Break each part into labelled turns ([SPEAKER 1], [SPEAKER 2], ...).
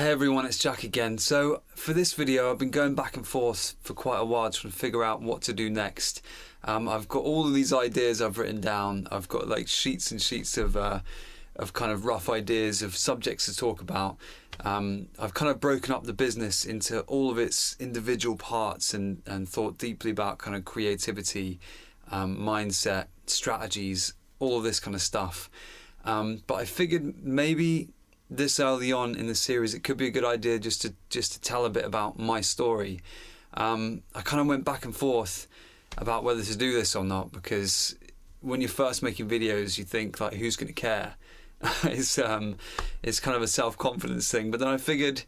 [SPEAKER 1] Hey everyone, it's Jack again. So for this video, I've been going back and forth for quite a while trying to figure out what to do next. I've got all of these ideas I've written down. I've got like sheets and sheets of kind of rough ideas of subjects to talk about. I've kind of broken up the business into all of its individual parts and thought deeply about kind of creativity, mindset, strategies, all of this kind of stuff. But I figured maybe this early on in the series, it could be a good idea just to tell a bit about my story. I kind of went back and forth about whether to do this or not, because when you're first making videos, you think like, who's going to care? It's kind of a self-confidence thing. But then I figured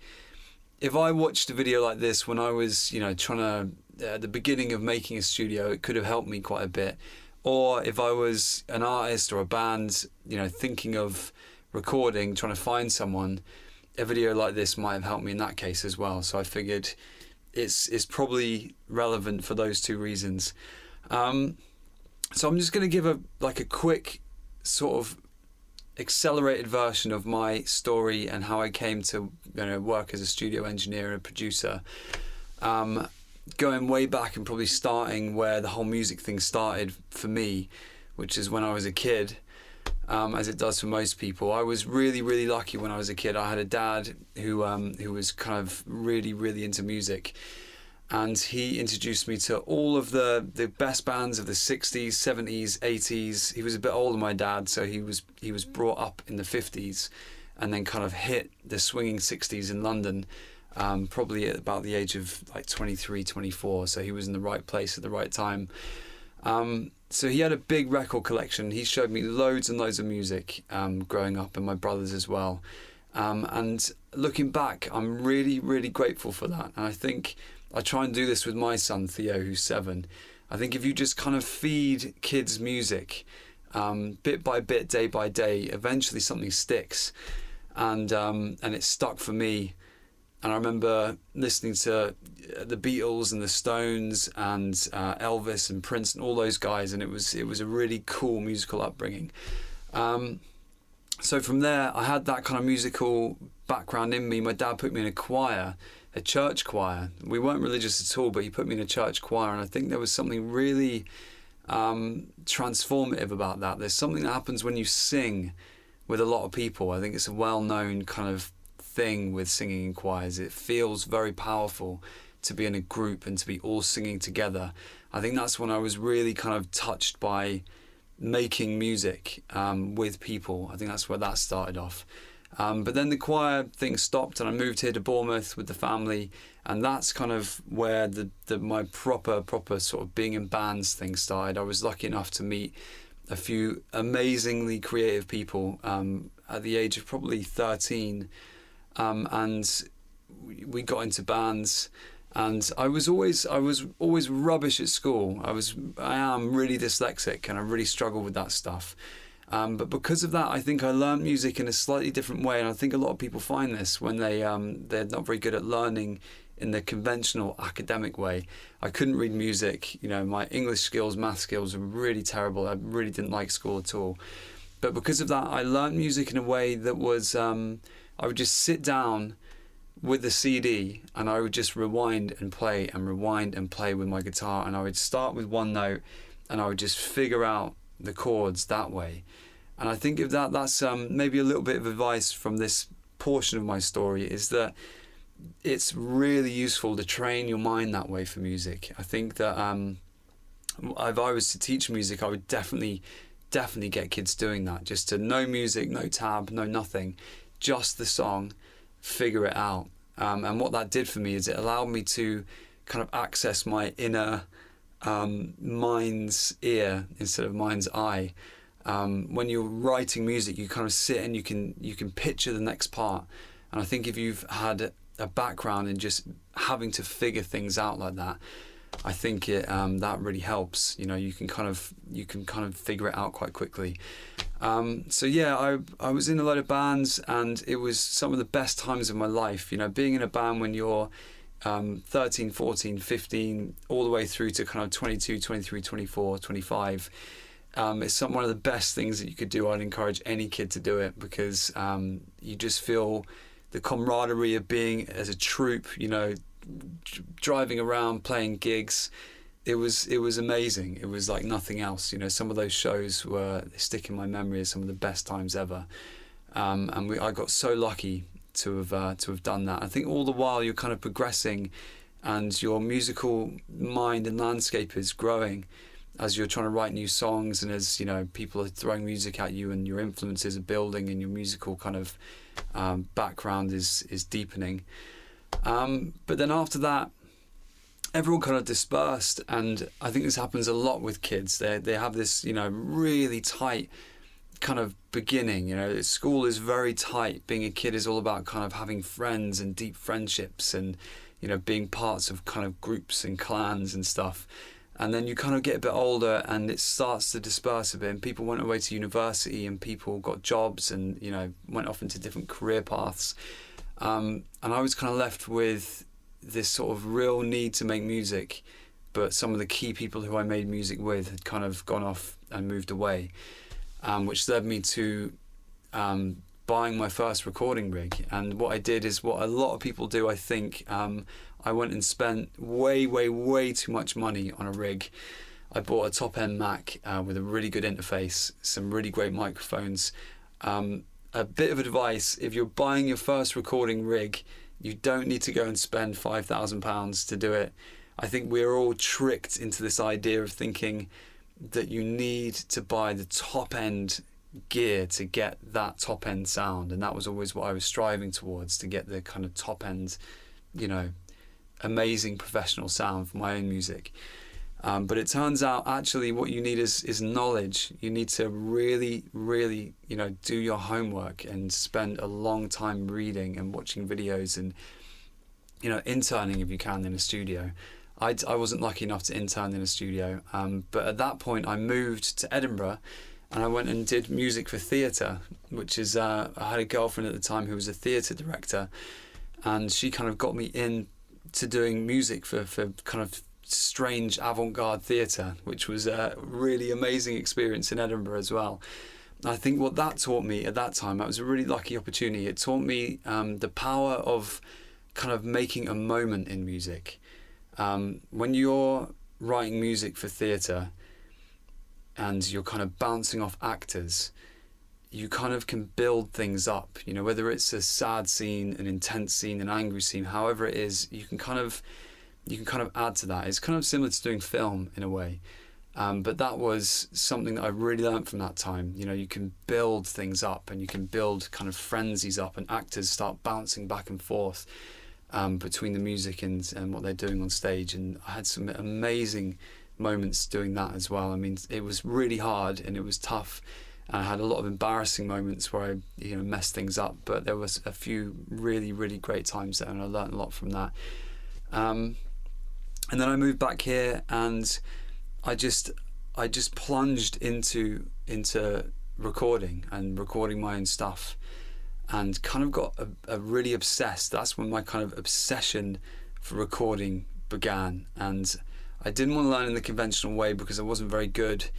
[SPEAKER 1] if I watched a video like this when I was, trying to at the beginning of making a studio, it could have helped me quite a bit. Or if I was an artist or a band, thinking of recording, trying to find someone, a video like this might have helped me in that case as well. So I figured it's probably relevant for those two reasons. So I'm just going to give a quick sort of accelerated version of my story and how I came to work as a studio engineer and a producer. Going way back and probably starting where the whole music thing started for me, which is when I was a kid. As it does for most people. I was really, really lucky when I was a kid. I had a dad who was kind of really, really into music, and he introduced me to all of the best bands of the 60s, 70s, 80s. He was a bit older than my dad, so he was brought up in the 50s and then kind of hit the swinging 60s in London, probably at about the age of like 23, 24. So he was in the right place at the right time. So he had a big record collection. He showed me loads and loads of music growing up, and my brothers as well. And looking back, I'm really, really grateful for that. And I think I try and do this with my son, Theo, who's 7. I think if you just kind of feed kids music, bit by bit, day by day, eventually something sticks. And it stuck for me. And I remember listening to the Beatles and the Stones and Elvis and Prince and all those guys, and it was a really cool musical upbringing. So from there, I had that kind of musical background in me. My dad put me in a choir, a church choir. We weren't religious at all, but he put me in a church choir, and I think there was something really transformative about that. There's something that happens when you sing with a lot of people. I think it's a well-known kind of thing with singing in choirs. It feels very powerful to be in a group and to be all singing together. I think that's when I was really kind of touched by making music with people. I think that's where that started off. But then the choir thing stopped, and I moved here to Bournemouth with the family, and that's kind of where my proper sort of being in bands thing started. I was lucky enough to meet a few amazingly creative people at the age of probably 13. And we got into bands, and I was always rubbish at school. I am really dyslexic, and I really struggle with that stuff. But because of that, I think I learned music in a slightly different way, and I think a lot of people find this when they're not very good at learning in the conventional academic way. I couldn't read music. My English skills, math skills were really terrible. I really didn't like school at all. But because of that, I learned music in a way that was I would just sit down with the CD and I would just rewind and play with my guitar, and I would start with one note and I would just figure out the chords that way. And I think if that's maybe a little bit of advice from this portion of my story, is that it's really useful to train your mind that way for music. I think that if I was to teach music, I would definitely get kids doing that, just to know music, no tab, no nothing, just the song, figure it out. And what that did for me is it allowed me to kind of access my inner mind's ear instead of mind's eye. When you're writing music, you kind of sit and you can picture the next part. And I think if you've had a background in just having to figure things out like that, I think that really helps. You can kind of figure it out quite quickly. So yeah, I was in a lot of bands, and it was some of the best times of my life. Being in a band when you're 13, 14, 15, all the way through to kind of 22, 23, 24, 25. It's one of the best things that you could do. I'd encourage any kid to do it, because you just feel the camaraderie of being as a troupe, you know, driving around, playing gigs. It was amazing. It was like nothing else. You know, some of those shows they stick in my memory as some of the best times ever. And I got so lucky to have done that. I think all the while you're kind of progressing, and your musical mind and landscape is growing as you're trying to write new songs, and as, you know, people are throwing music at you, and your influences are building, and your musical kind of background is deepening. But then after that, everyone kind of dispersed, and I think this happens a lot with kids. They have this, you know, really tight kind of beginning. You know, school is very tight. Being a kid is all about kind of having friends and deep friendships, and, you know, being parts of kind of groups and clans and stuff. And then you kind of get a bit older, and it starts to disperse a bit, and people went away to university, and people got jobs, and, you know, went off into different career paths. And I was kind of left with this sort of real need to make music, but some of the key people who I made music with had kind of gone off and moved away, which led me to buying my first recording rig. And what I did is what a lot of people do, I think. I went and spent way too much money on a rig. I bought a top-end Mac with a really good interface, some really great microphones. A bit of advice: if you're buying your first recording rig, you don't need to go and spend £5,000 to do it. I think we're all tricked into this idea of thinking that you need to buy the top-end gear to get that top-end sound, and that was always what I was striving towards, to get the kind of top-end, you know, amazing professional sound for my own music. But it turns out actually what you need is knowledge. You need to really, you know, do your homework and spend a long time reading and watching videos, and, you know, interning if you can in a studio. I wasn't lucky enough to intern in a studio, but at that point I moved to Edinburgh, and I went and did music for theatre, which is, I had a girlfriend at the time who was a theatre director, and she kind of got me in to doing music for kind of strange avant-garde theatre, which was a really amazing experience in Edinburgh as well. I think what that taught me at that time, that was a really lucky opportunity. It taught me the power of kind of making a moment in music. When you're writing music for theatre and you're kind of bouncing off actors, you kind of can build things up, you know, whether it's a sad scene, an intense scene, an angry scene, however it is, you can kind of add to that. It's kind of similar to doing film in a way. But that was something that I really learned from that time. You know, you can build things up, and you can build kind of frenzies up, and actors start bouncing back and forth between the music and what they're doing on stage. And I had some amazing moments doing that as well. I mean, it was really hard and it was tough. And I had a lot of embarrassing moments where I, you know, messed things up, but there was a few really great times there, and I learned a lot from that. And then I moved back here, and I just plunged into recording and recording my own stuff, and kind of got a really obsessed. That's when my kind of obsession for recording began. And I didn't want to learn in the conventional way because I wasn't very good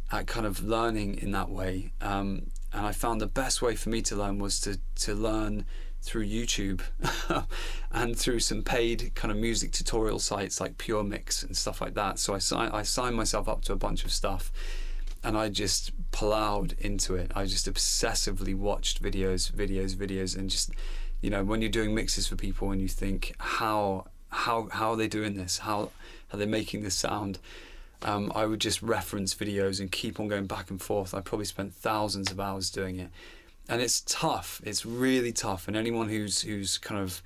[SPEAKER 1] at kind of learning in that way. And I found the best way for me to learn was to learn through YouTube and through some paid kind of music tutorial sites like Pure Mix and stuff like that. So I signed myself up to a bunch of stuff, and I just plowed into it. I just obsessively watched videos, and just, you know, when you're doing mixes for people and you think, how are they doing this? How are they making this sound? I would just reference videos and keep on going back and forth. I probably spent thousands of hours doing it. And it's tough. It's really tough. And anyone who's kind of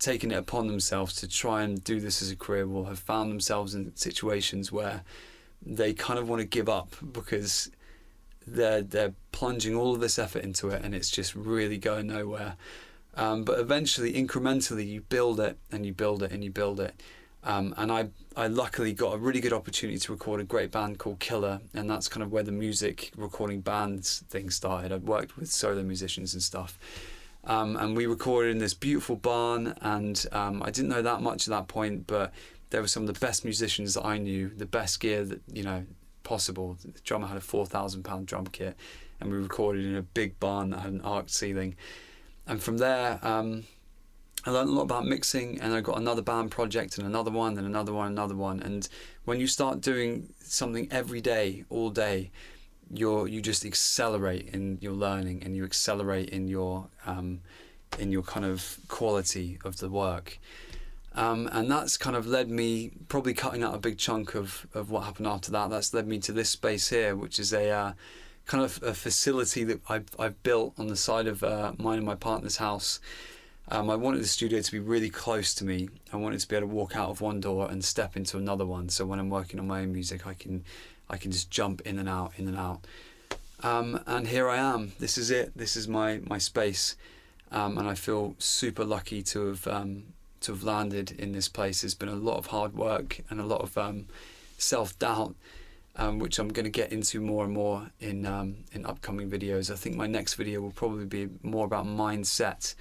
[SPEAKER 1] taken it upon themselves to try and do this as a career will have found themselves in situations where they kind of want to give up because they're plunging all of this effort into it and it's just really going nowhere. But eventually, incrementally, you build it and you build it and you build it. And I luckily got a really good opportunity to record a great band called Killer, and that's kind of where the music recording bands thing started. I'd worked with solo musicians and stuff, and we recorded in this beautiful barn, and I didn't know that much at that point, but there were some of the best musicians that I knew, the best gear that, you know, possible. The drummer had a £4,000 drum kit, and we recorded in a big barn that had an arched ceiling. And from there, I learned a lot about mixing, and I got another band project and another one and another one, another one. And when you start doing something every day, all day, you just accelerate in your learning, and you accelerate in your kind of quality of the work. And that's kind of led me, probably cutting out a big chunk of what happened after that. That's led me to this space here, which is a kind of a facility that I've built on the side of mine and my partner's house. I wanted the studio to be really close to me. I wanted to be able to walk out of one door and step into another one. So when I'm working on my own music, I can just jump in and out, in and out. And here I am. This is it. This is my space. And I feel super lucky to have landed in this place. There's been a lot of hard work and a lot of self-doubt, which I'm going to get into more and more in upcoming videos. I think my next video will probably be more about mindset,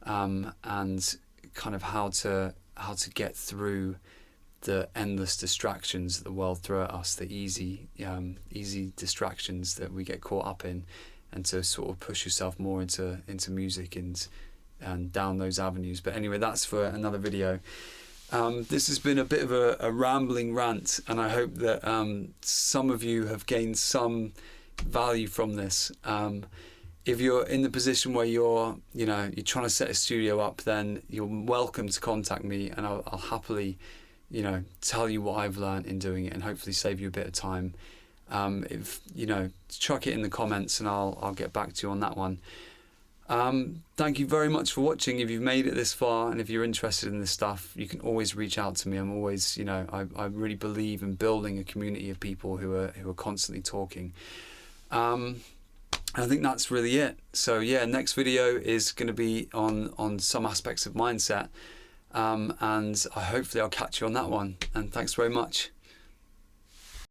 [SPEAKER 1] and kind of how to get through the endless distractions that the world throw at us, the easy distractions that we get caught up in, and to sort of push yourself more into music and down those avenues. But anyway, that's for another video. This has been a bit of a rambling rant, and I hope that some of you have gained some value from this. If you're in the position where you're trying to set a studio up, then you're welcome to contact me, and I'll happily, tell you what I've learned in doing it, and hopefully save you a bit of time. If chuck it in the comments, and I'll get back to you on that one. Thank you very much for watching. If you've made it this far, and if you're interested in this stuff, you can always reach out to me. I'm always, I really believe in building a community of people who are constantly talking. I think that's really it. So yeah, next video is going to be on some aspects of mindset, and hopefully I'll catch you on that one. And thanks very much.